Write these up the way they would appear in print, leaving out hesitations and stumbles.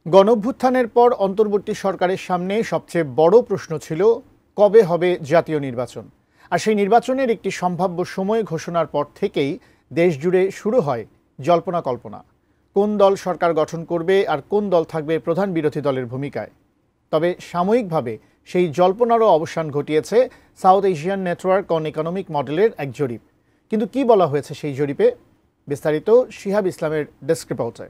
গণঅভ্যুত্থানের পর অন্তর্বর্তী সরকারের সামনে সবচেয়ে বড় প্রশ্ন ছিল কবে হবে জাতীয় নির্বাচন। আর সেই নির্বাচনের একটি সম্ভাব্য সময় ঘোষণার পর থেকেই দেশ জুড়ে শুরু হয় জল্পনা কল্পনা, কোন দল সরকার গঠন করবে আর কোন দল থাকবে প্রধান বিরোধী দলের ভূমিকায়। তবে সাময়িকভাবে সেই জল্পনারও অবসান ঘটিয়েছে south Asian network on economic মডেলের এক জরিপ। কিন্তু কি বলা হয়েছে সেই জরিপে, বিস্তারিত শিহাব ইসলামের ডেস্ক রিপোর্টে।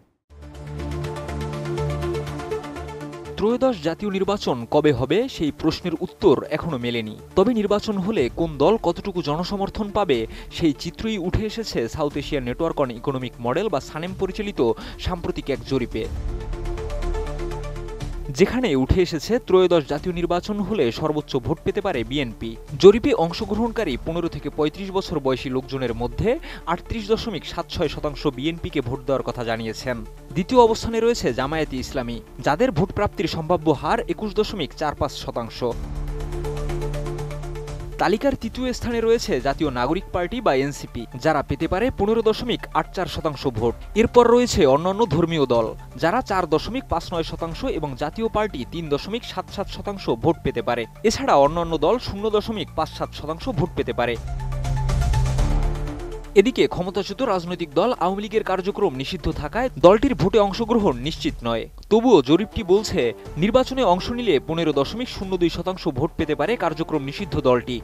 ত্রয়োদশ জাতীয় নির্বাচন কবে হবে সেই প্রশ্নের উত্তর এখনো মেলেনি। তবে নির্বাচন হলে কোন দল কতটুকু জনসমর্থন পাবে সেই চিত্রই উঠে এসেছে south Asian network on economic model বা সানেম পরিচালিত সাম্প্রতিক এক জরিপে, যেখানে উঠে এসেছে ত্রয়োদশ জাতীয় নির্বাচন হলে সর্বোচ্চ ভোট পেতে পারে বিএনপি। জরিপে অংশগ্রহণকারী 15 থেকে 35 বছর বয়সী লোকজনের মধ্যে 38.76% বিএনপিকে ভোট দেওয়ার কথা জানিয়েছেন। দ্বিতীয় অবস্থানে রয়েছে জামায়াতে ইসলামী, যাদের ভোট প্রাপ্তির সম্ভাব্য হার 21.45%। তালিকার তৃতীয় স্থানে রয়েছে জাতীয় নাগরিক পার্টি বা এনসিপি, যারা পেতে পারে 15.84% ভোট। এরপর রয়েছে অন্যান্য ধর্মীয় দল, যারা 4.59% এবং জাতীয় পার্টি 3.77% ভোট পেতে পারে। এছাড়া অন্যান্য দল 0.57% ভোট পেতে পারে। এদিকে ক্ষমতাচ্যুত রাজনৈতিক দল আওয়ামী লীগের কার্যক্রম নিষিদ্ধ থাকায় দলটির ভোটে অংশগ্রহণ নিশ্চিত নয়। তবুও জরিপটি বলছে নির্বাচনে অংশ নিলে 15.02% ভোট পেতে পারে কার্যক্রম নিষিদ্ধ দলটি।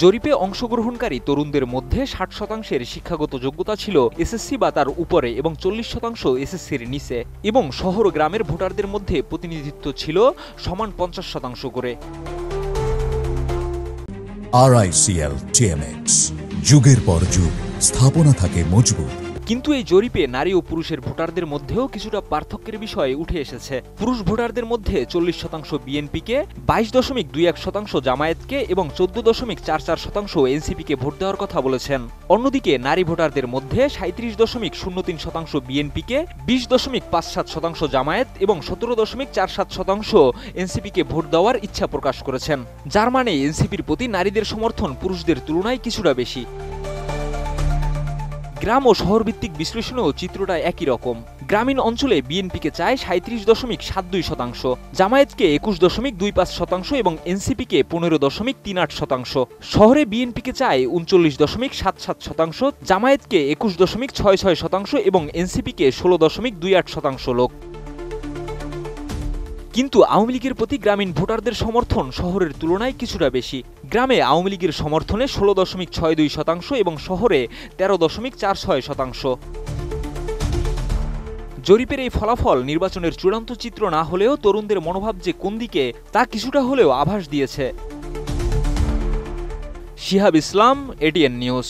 জরিপে অংশগ্রহণকারী তরুণদের মধ্যে 60% শিক্ষাগত যোগ্যতা ছিল এসএসসি বা তার উপরে এবং 40% এসএসসির নিচে, এবং শহর ও গ্রামের ভোটারদের মধ্যে প্রতিনিধিত্ব ছিল সমান 50% করে। RICL TMX, যুগের পর যুগ স্থাপনা থাকে মজবুত। কিন্তু এই জরিপে নারী ও পুরুষের ভোটারদের মধ্যেও কিছুটা পার্থক্যের বিষয় উঠে এসেছে। পুরুষ ভোটারদের মধ্যে 40% বিএনপিকে, 22.21% জামায়াতকে এবং 14.44% এনসিপিকে ভোট দেওয়ার কথা বলেছেন। অন্যদিকে নারী ভোটারদের মধ্যে 37.03% বিএনপিকে, 20.57% জামায়াত এবং 17.47% এনসিপিকে ভোট দেওয়ার ইচ্ছা প্রকাশ করেছেন, যার মানে এনসিপির প্রতি নারীদের সমর্থন পুরুষদের তুলনায় কিছুটা বেশি। গ্রাম ও শহরভিত্তিক বিশ্লেষণেও চিত্রটা একই রকম। গ্রামীণ অঞ্চলে বিএনপিকে চায় 37.72%, জামায়াতকে 21.25% এবং এনসিপিকে 15.38%। শহরে বিএনপিকে চায় 39.77%, জামায়াতকে 21.66% এবং এনসিপিকে 16.28% লোক। কিন্তু আওয়ামী লীগের প্রতি গ্রামীণ ভোটারদের সমর্থন শহরের তুলনায় কিছুটা বেশি। গ্রামে আওয়ামী লীগের সমর্থনে 16.62% এবং শহরে 13.46%। জরিপের এই ফলাফল নির্বাচনের চূড়ান্ত চিত্র না হলেও তরুণদের মনোভাব যে কোন দিকে তা কিছুটা হলেও আভাস দিয়েছে। শিহাব ইসলাম, ATN নিউজ।